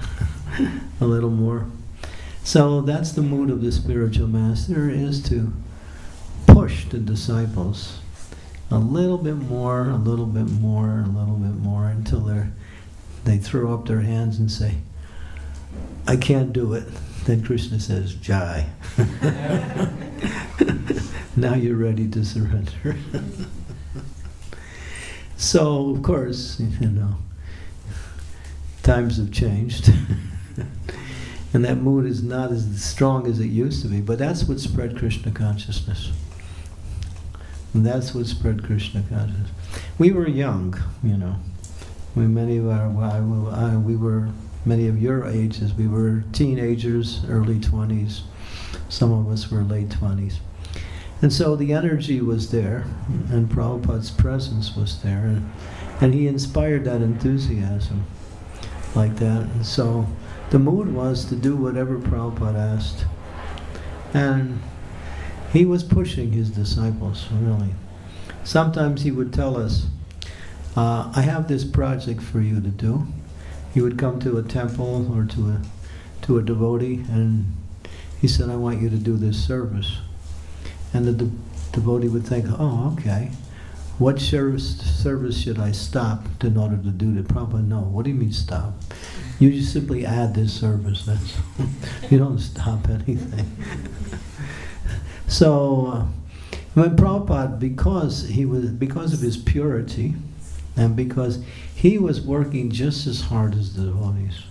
A little more. So that's the mood of the spiritual master, is to push the disciples a little bit more, a little bit more, a little bit more, until they throw up their hands and say, I can't do it. Then Krishna says, Jai. Now you're ready to surrender. So, of course, times have changed. And that mood is not as strong as it used to be. But that's what spread Krishna consciousness. And that's what spread Krishna consciousness. We were young, Many of your ages, we were teenagers, early 20s. Some of us were late 20s. And so the energy was there, and Prabhupada's presence was there, and he inspired that enthusiasm like that. And so the mood was to do whatever Prabhupada asked. And he was pushing his disciples, really. Sometimes he would tell us, I have this project for you to do. He would come to a temple or to a devotee, and he said, I want you to do this service. And the devotee would think, oh, okay. What service should I stop in order to do that? Prabhupada, no. What do you mean stop? You just simply add this service. You don't stop anything. So, when Prabhupada, because of his purity, and because he was working just as hard as the devotees,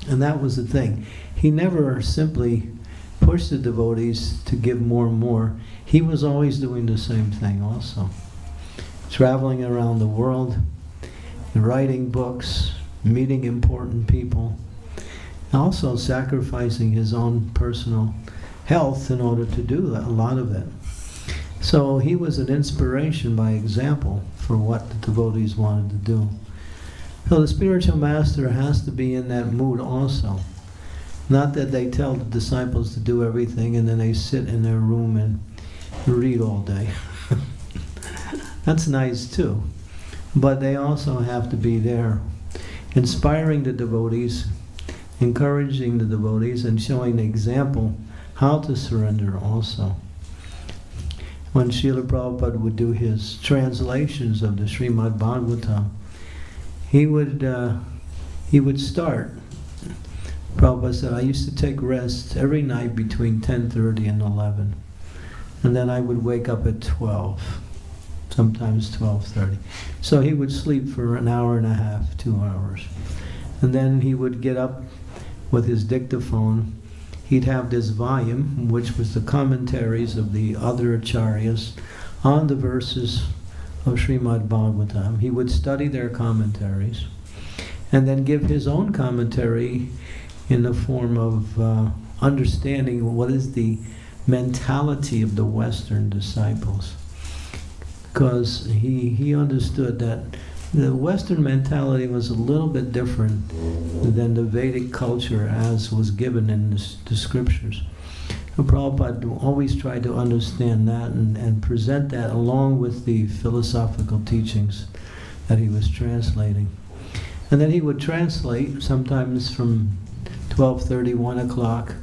and that was the thing. He never simply pushed the devotees to give more and more. He was always doing the same thing also. Traveling around the world, writing books, meeting important people, also sacrificing his own personal health in order to do a lot of it. So he was an inspiration by example for what the devotees wanted to do. So the spiritual master has to be in that mood also. Not that they tell the disciples to do everything and then they sit in their room and read all day. That's nice too. But they also have to be there, inspiring the devotees, encouraging the devotees, and showing the example how to surrender also. When Srila Prabhupada would do his translations of the Srimad Bhagavatam, he would start. Prabhupada said, I used to take rest every night between 10:30 and 11. And then I would wake up at 12, sometimes 12:30. So he would sleep for an hour and a half, 2 hours. And then he would get up with his dictaphone. He'd have this volume, which was the commentaries of the other acharyas on the verses of Srimad Bhagavatam. He would study their commentaries and then give his own commentary in the form of understanding what is the mentality of the Western disciples. Because he understood that the Western mentality was a little bit different than the Vedic culture as was given in the scriptures. And Prabhupada always tried to understand that and present that along with the philosophical teachings that he was translating. And then he would translate sometimes from 12:30, 1 o'clock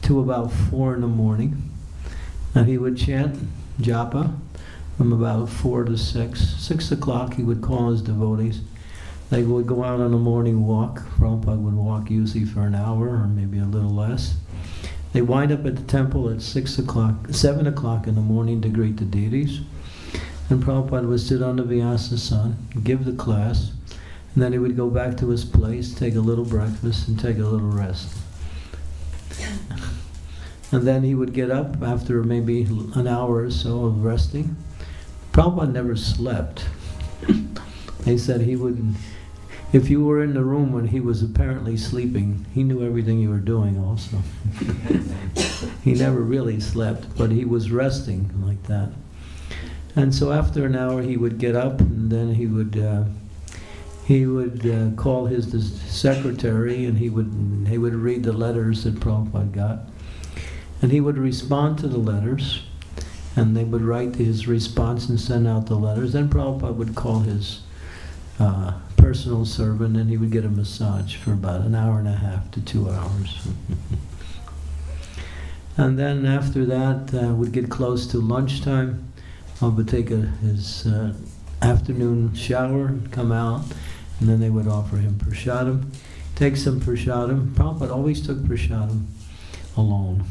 to about 4 in the morning. And he would chant japa from about 4 to 6. 6 o'clock he would call his devotees. They would go out on a morning walk. Prabhupada would walk usually for an hour or maybe a little less. They wind up at the temple at 7 o'clock in the morning to greet the deities. And Prabhupada would sit on the Vyasa, give the class, and then he would go back to his place, take a little breakfast, and take a little rest. And then he would get up after maybe an hour or so of resting. Prabhupada never slept. They said he would, if you were in the room when he was apparently sleeping, he knew everything you were doing also. He never really slept, but he was resting like that. And so after an hour he would get up, and then he would call his secretary, and he would read the letters that Prabhupada got. And he would respond to the letters, and they would write his response and send out the letters. Then Prabhupada would call his personal servant, and he would get a massage for about an hour and a half to 2 hours. And then after that, we'd get close to lunchtime. I would take his afternoon shower, come out, and then they would offer him prasadam. Take some prasadam. Prabhupada always took prasadam alone.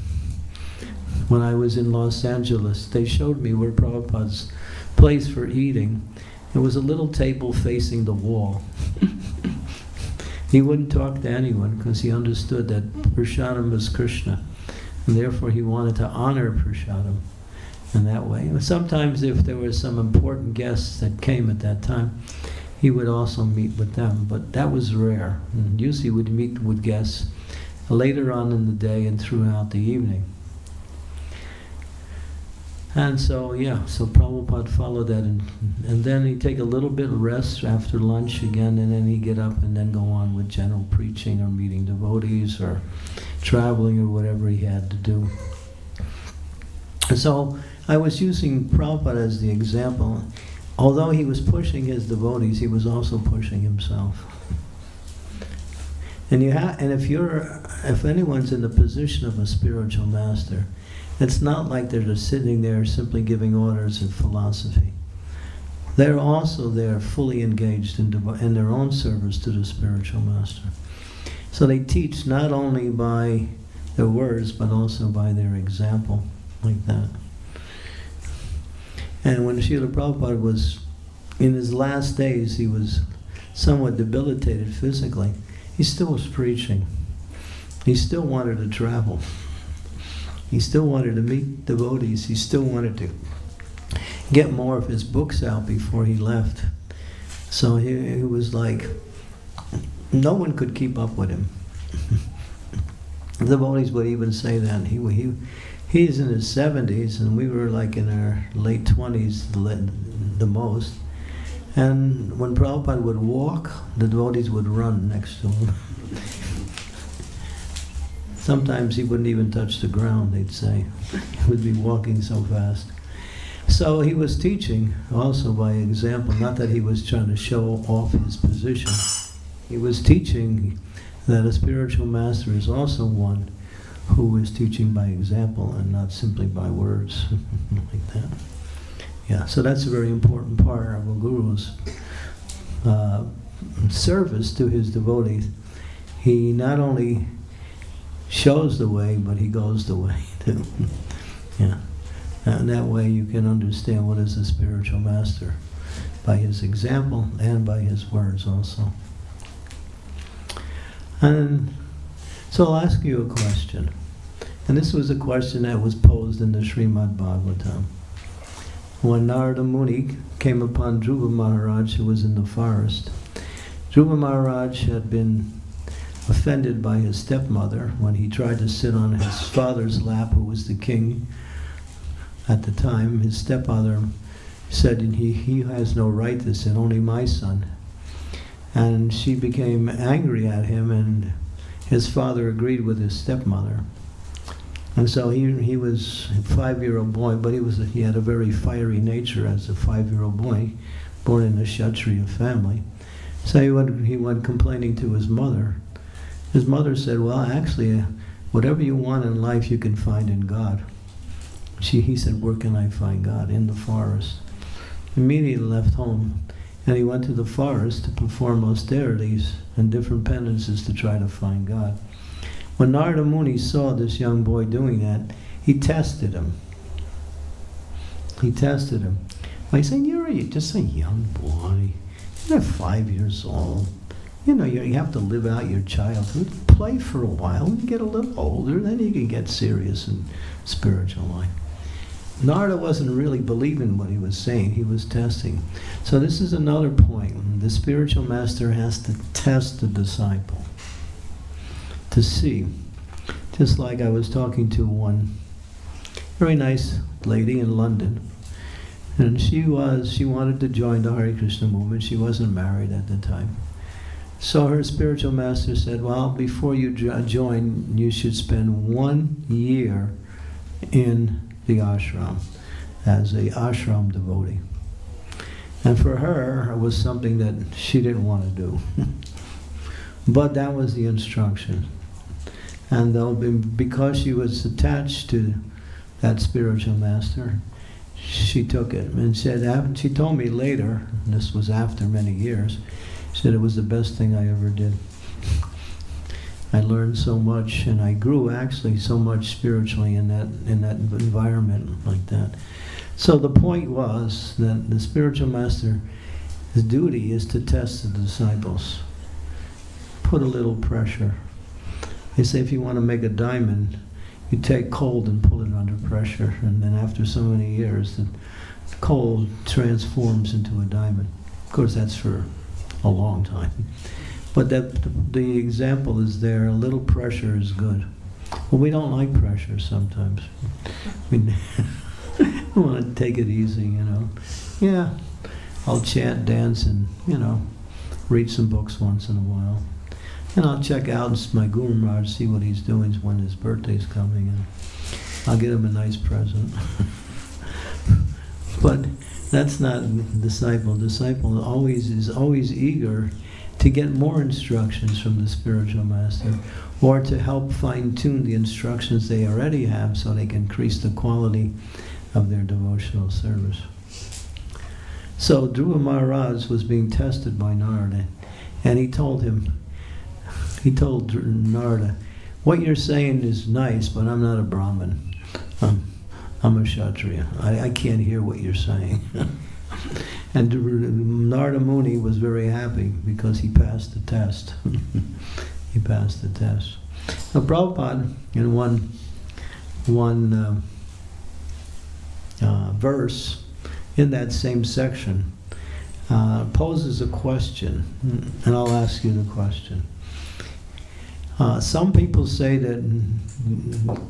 When I was in Los Angeles, they showed me where Prabhupada's place for eating. It was a little table facing the wall. He wouldn't talk to anyone because he understood that prasadam was Krishna, and therefore he wanted to honor prasadam in that way. And sometimes if there were some important guests that came at that time, he would also meet with them, but that was rare. And usually he would meet with guests later on in the day and throughout the evening. And so, so Prabhupada followed that, and then he'd take a little bit of rest after lunch again, and then he'd get up and then go on with general preaching or meeting devotees or traveling or whatever he had to do. And so I was using Prabhupada as the example. Although he was pushing his devotees, he was also pushing himself. And if anyone's in the position of a spiritual master, it's not like they're just sitting there simply giving orders in philosophy. They're also there fully engaged in their own service to the spiritual master. So they teach not only by their words, but also by their example, like that. And when Srila Prabhupada was in his last days, he was somewhat debilitated physically. He still was preaching. He still wanted to travel. He still wanted to meet devotees. He still wanted to get more of his books out before he left. So he was like, no one could keep up with him. The devotees would even say that. He's in his 70s, and we were like in our late 20s the most. And when Prabhupada would walk, the devotees would run next to him. Sometimes he wouldn't even touch the ground, they'd say. He would be walking so fast. So he was teaching also by example, not that he was trying to show off his position. He was teaching that a spiritual master is also one who is teaching by example and not simply by words, like that. Yeah, so that's a very important part of a guru's service to his devotees. He not only shows the way, but he goes the way too. Yeah, and that way you can understand what is a spiritual master, by his example and by his words also. And so I'll ask you a question. And this was a question that was posed in the Srimad Bhagavatam. When Narada Muni came upon Dhruva Maharaj, who was in the forest, Dhruva Maharaj had been offended by his stepmother when he tried to sit on his father's lap, who was the king at the time. His stepmother said he has no right to sit, only my son. And she became angry at him, and his father agreed with his stepmother. And so he was a 5-year-old boy, but he had a very fiery nature as a 5-year-old boy, born in a Kshatriya family. So he went complaining to his mother. His mother said, well, actually, whatever you want in life you can find in God. He said, where can I find God? In the forest. Immediately left home, and he went to the forest to perform austerities and different penances to try to find God. When Narada Muni saw this young boy doing that, he tested him. He tested him by saying, you're just a young boy. You're 5 years old. You know, you have to live out your childhood. Play for a while. When you get a little older, then you can get serious in spiritual life. Narada wasn't really believing what he was saying. He was testing. So this is another point. The spiritual master has to test the disciple to see. Just like I was talking to one very nice lady in London, and she wanted to join the Hare Krishna movement. She wasn't married at the time. So her spiritual master said, well, before you join, you should spend 1 year in the ashram as a ashram devotee. And for her, it was something that she didn't want to do. But that was the instruction. And because she was attached to that spiritual master, she took it and said, she told me later, and this was after many years, she said it was the best thing I ever did. I learned so much, and I grew actually so much spiritually in that environment like that. So the point was that the spiritual master, his duty is to test the disciples. Put a little pressure. They say if you want to make a diamond, you take coal and pull it under pressure, and then after so many years, the coal transforms into a diamond. Of course, that's for a long time. But the example is there, a little pressure is good. Well, we don't like pressure sometimes. We want to take it easy, you know. Yeah, I'll chant, dance, and, you know, read some books once in a while. And I'll check out my Guru Maharaj, see what he's doing when his birthday's coming, and I'll get him a nice present. But that's not disciple. Disciple is always eager to get more instructions from the spiritual master, or to help fine-tune the instructions they already have so they can increase the quality of their devotional service. So Dhruva Maharaj was being tested by Narada, and he told Narada, what you're saying is nice, but I'm not a Brahmin. I'm a Kshatriya. I can't hear what you're saying. And Narada Muni was very happy because he passed the test. He passed the test. Now Prabhupada, in one verse in that same section, poses a question, and I'll ask you the question. Some people say that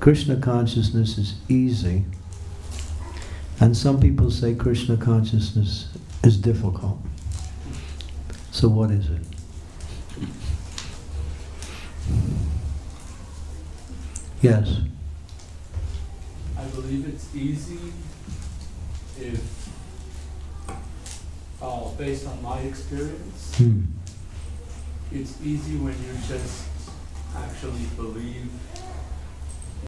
Krishna consciousness is easy, and some people say Krishna consciousness is difficult. So what is it? Yes? I believe it's easy if, based on my experience, it's easy when you just actually believe